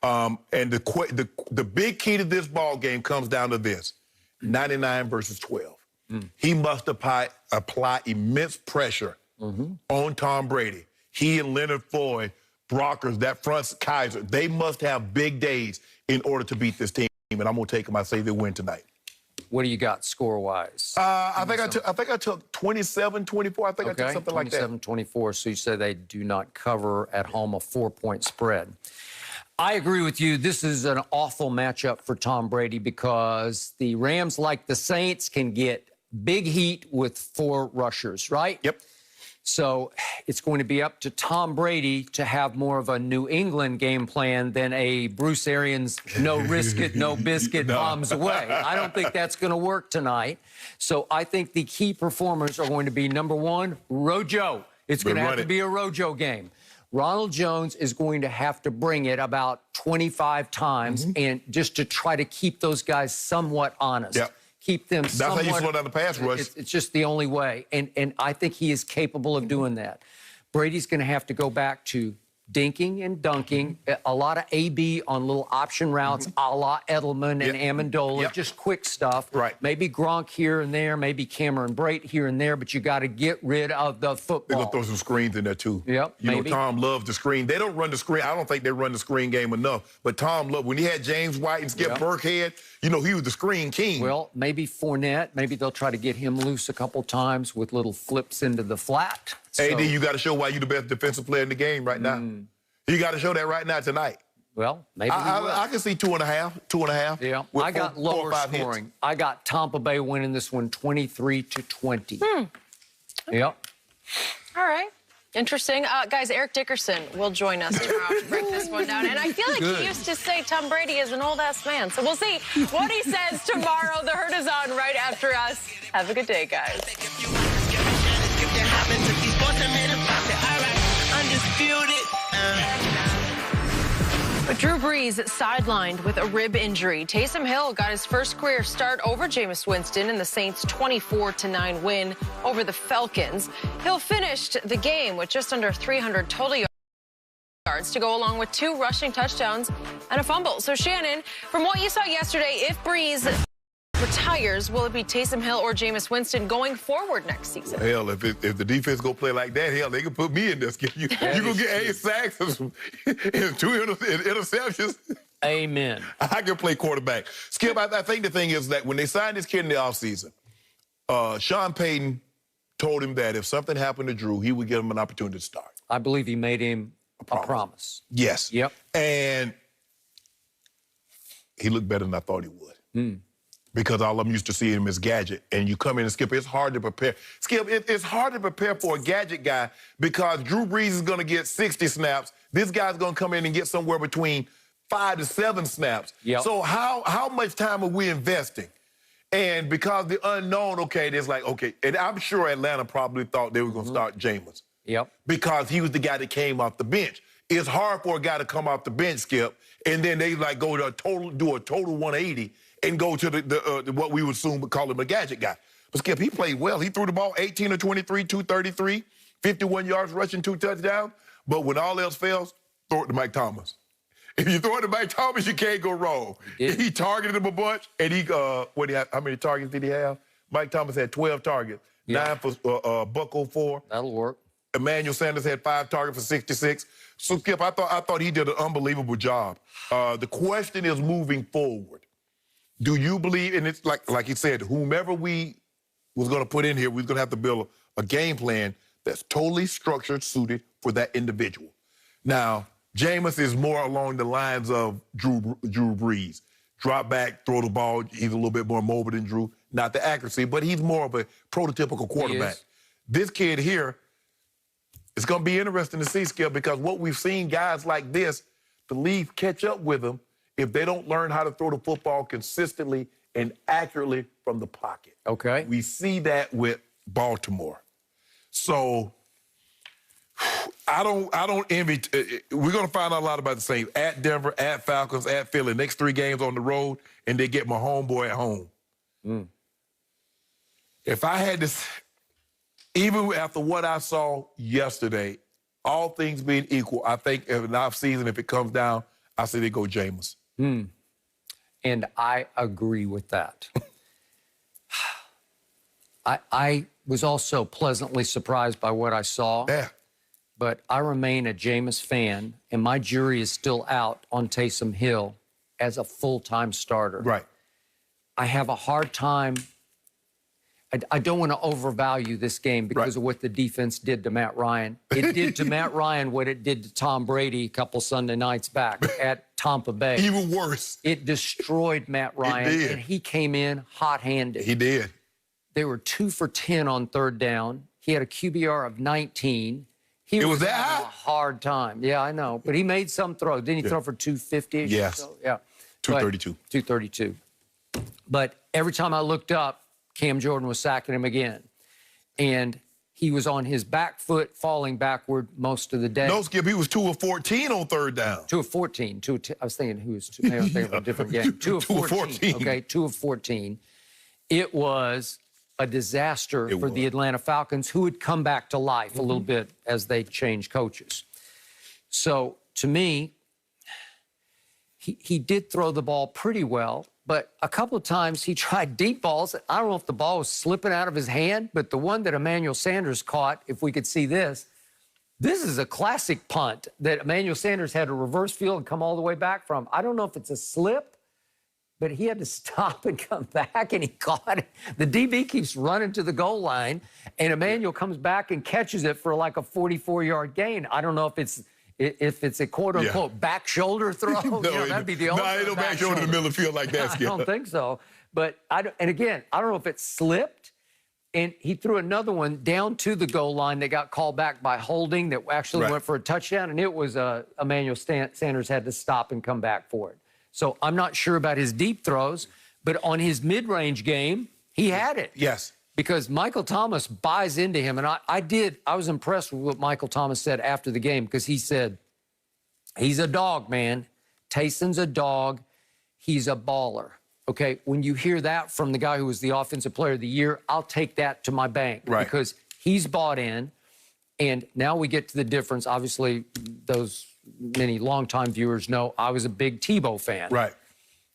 And the big key to this ball game comes down to this: 99 versus 12. He must apply immense pressure on Tom Brady. He and Leonard Floyd, Brockers, that front Kaiser, they must have big days in order to beat this team. And I'm going to take them. I say they win tonight. What do you got score-wise? I think I took 27-24. I think I took something like that. 27-24. So you say they do not cover at home a 4-point spread. I agree with you. This is an awful matchup for Tom Brady because the Rams, like the Saints, can get big heat with 4 rushers, right? Yep. So it's going to be up to Tom Brady to have more of a New England game plan than a Bruce Arians, no risk it, no biscuit, bombs away. I don't think that's going to work tonight. So I think the key performers are going to be, number 1, Rojo. It's going to have to be a Rojo game. Ronald Jones is going to have to bring it about 25 times and just to try to keep those guys somewhat honest. Yep. Keep them somewhat. That's how you slow down the pass rush. It's just the only way. And I think he is capable of doing that. Brady's going to have to go back to dinking and dunking, a lot of A-B on little option routes, a la Edelman and Amendola, just quick stuff. Right. Maybe Gronk here and there, maybe Cameron Brate here and there, but you got to get rid of the football. They're going to throw some screens in there, too. Yep, you know, Tom loves the screen. They don't run the screen. I don't think they run the screen game enough. But Tom loved, when he had James White and Skip Burkhead, you know, he was the screen king. Well, maybe Fournette. Maybe they'll try to get him loose a couple times with little flips into the flat. AD, you got to show why you're the best defensive player in the game right now. You got to show that right now tonight. Well, maybe I can see 2.5. Yeah, I got lower scoring. Hits. I got Tampa Bay winning this one 23-20. Yep. All right. Interesting. Guys, Eric Dickerson will join us tomorrow to break this one down. And I feel like he used to say Tom Brady is an old-ass man. So we'll see what he says tomorrow. The Herd is on right after us. Have a good day, guys. Undisputed. But Drew Brees sidelined with a rib injury. Taysom Hill got his first career start over Jameis Winston in the Saints' 24-9 win over the Falcons. Hill finished the game with just under 300 total yards to go along with 2 rushing touchdowns and a fumble. So, Shannon, from what you saw yesterday, if Brees retires, will it be Taysom Hill or Jameis Winston going forward next season? Hell, if the defense go play like that, hell, they can put me in this. You gonna get 8 sacks and 2 interceptions. Amen. I can play quarterback. Skip, I think the thing is that when they signed this kid in the offseason, Sean Payton told him that if something happened to Drew, he would give him an opportunity to start. I believe he made him a promise. Yes. Yep. And he looked better than I thought he would. Because all I'm used to seeing him as Gadget. And you come in and Skip, it's hard to prepare. Skip, it's hard to prepare for a Gadget guy because Drew Brees is going to get 60 snaps. This guy's going to come in and get somewhere between 5 to 7 snaps. Yep. So how much time are we investing? And because the unknown, okay, there's like, okay, and I'm sure Atlanta probably thought they were going to start Jameis. Yep. Because he was the guy that came off the bench. It's hard for a guy to come off the bench, Skip, and then they like go to do a total 180 and go to the what we would soon call him a gadget guy. But Skip, he played well. He threw the ball 18 of 23, 233, 51 yards rushing, 2 touchdowns. But when all else fails, throw it to Mike Thomas. If you throw it to Mike Thomas, you can't go wrong. He targeted him a bunch, and how many targets did he have? Mike Thomas had 12 targets, 9 for Buck-04. That'll work. Emmanuel Sanders had 5 targets for 66. So, Skip, I thought he did an unbelievable job. The question is moving forward. Do you believe, and it's like he said, whomever we was going to put in here, we're going to have to build a game plan that's totally structured, suited for that individual. Now, Jameis is more along the lines of Drew Brees. Drop back, throw the ball. He's a little bit more mobile than Drew. Not the accuracy, but he's more of a prototypical quarterback. This kid here, it's going to be interesting to see, Skip, because what we've seen guys like this, the league catch up with them if they don't learn how to throw the football consistently and accurately from the pocket. Okay. We see that with Baltimore. So I don't envy. We're going to find out a lot about the Saints. At Denver, at Falcons, at Philly. Next 3 games on the road, and they get my homeboy at home. If I had this, even after what I saw yesterday, all things being equal, I think in an offseason, if it comes down, I say they go Jameis. And I agree with that. I was also pleasantly surprised by what I saw. Yeah. But I remain a Jameis fan, and my jury is still out on Taysom Hill as a full-time starter. Right. I have a hard time. I don't want to overvalue this game because of what the defense did to Matt Ryan. It did to Matt Ryan what it did to Tom Brady a couple Sunday nights back at Tampa Bay. Even worse. It destroyed Matt Ryan, It did. and he came in hot-handed. He did. They were 2 for 10 on third down. He had a QBR of 19. He was that having high? a hard time. Yeah, I know. But he made some throws. Didn't he throw for 250? Yes. So, yeah. 232. 232. But every time I looked up, Cam Jordan was sacking him again. And he was on his back foot, falling backward most of the day. No, Skip, he was 2 of 14 on third down. 2 of 14. I was thinking who was two. Maybe I was thinking of a different game. 2 of 14. Okay, 2 of 14. It was a disaster for the Atlanta Falcons, who had come back to life a little bit as they changed coaches. So, to me, he did throw the ball pretty well, but a couple of times he tried deep balls. I don't know if the ball was slipping out of his hand, but the one that Emmanuel Sanders caught, if we could see this is a classic punt that Emmanuel Sanders had to reverse field and come all the way back from. I don't know if it's a slip, but he had to stop and come back, and he caught it. The DB keeps running to the goal line, and Emmanuel comes back and catches it for like a 44-yard gain. I don't know if it's a quote-unquote back shoulder throw. No, that'd be the only ain't no back shoulder in the middle of the field like that, I Skip. don't think so. But and again, I don't know if it slipped, and he threw another one down to the goal line that got called back by holding that actually went for a touchdown, and it was Emmanuel Sanders had to stop and come back for it. So I'm not sure about his deep throws, but on his mid-range game, he had it. Yes. Because Michael Thomas buys into him. And I was impressed with what Michael Thomas said after the game, because he said, he's a dog, man. Taysom's a dog. He's a baller. Okay, when you hear that from the guy who was the Offensive Player of the Year, I'll take that to my bank. Right. Because he's bought in. And now we get to the difference. Obviously, those many longtime viewers know I was a big Tebow fan. Right.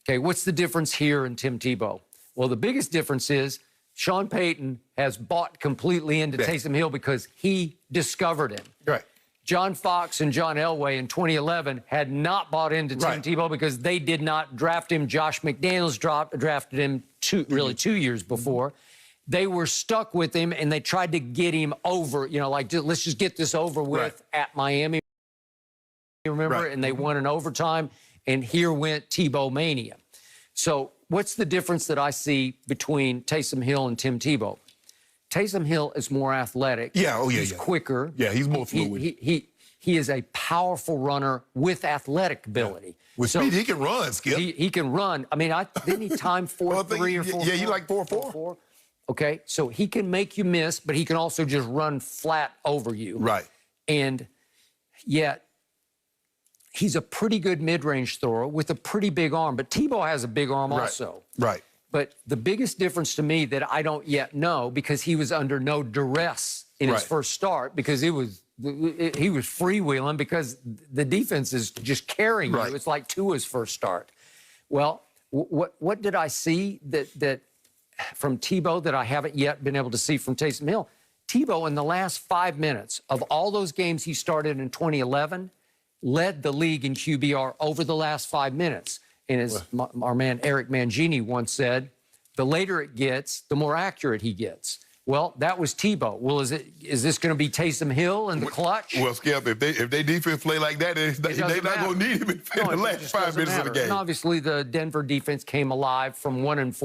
Okay, what's the difference here in Tim Tebow? Well, the biggest difference is Sean Payton has bought completely into Taysom Hill because he discovered him. Right. John Fox and John Elway in 2011 had not bought into Tim Tebow because they did not draft him. Josh McDaniels drafted him 2 years before. They were stuck with him, and they tried to get him over, like, let's just get this over with at Miami. Remember? And they won in overtime, and here went Tebow mania. So what's the difference that I see between Taysom Hill and Tim Tebow? Taysom Hill is more athletic. Yeah, He's quicker. Yeah, he's more fluid. He is a powerful runner with athletic ability. With speed, he can run, Skip. He can run. I mean, didn't he time 4.3 or 4.4? Yeah, he like 4.4. Okay, so he can make you miss, but he can also just run flat over you. Right. And yet, he's a pretty good mid-range thrower with a pretty big arm, but Tebow has a big arm also. Right. But the biggest difference to me that I don't yet know, because he was under no duress in his first start, because he was freewheeling because the defense is just carrying you. It's like Tua's first start. Well, what did I see that from Tebow that I haven't yet been able to see from Taysom Hill? Tebow, in the last 5 minutes of all those games he started in 2011, led the league in QBR over the last 5 minutes. And as our man Eric Mangini once said, the later it gets, the more accurate he gets. Well, that was Tebow. Well, is this going to be Taysom Hill in the clutch? Well, Skip, if they defense play like that, they're not going to need him in the last 5 minutes of the game. And obviously, the Denver defense came alive from 1-4.